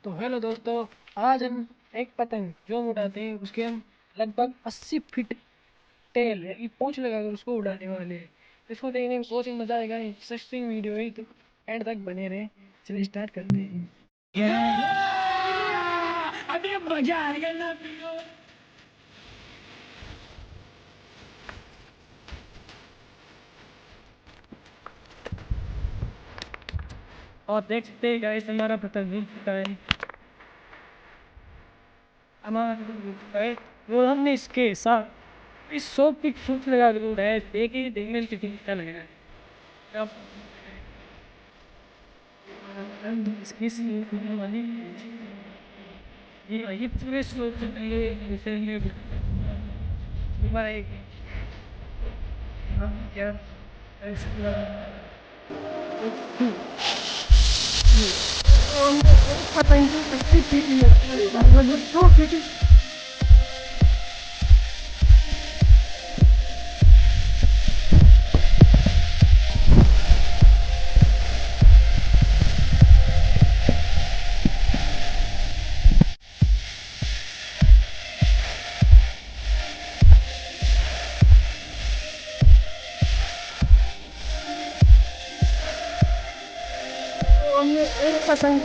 तो हेलो दोस्तों, आज हम एक पतंग जो हम उड़ाते हैं उसके हम लगभग 80 फीट टेल है पूंछ लगाकर उसको उड़ाने वाले हैं। इसको देखने में बहुत ही मजा आएगा। इंटरेस्टिंग वीडियो है तो एंड तक बने रहे। चलिए स्टार्ट करते हैं। अभी मजा आएगा ना। और देख सकते हैं गाइस, हमारा पतंग उड़ चुका है। हमारा वो हमने इसके साथ इस सोप की फूट लगा कर उड़ाया। देखिए देखने में कितना अच्छा लग रहा है। इसकी वाली ये पूरे सोप हमारे क्या पता नहीं। Pasang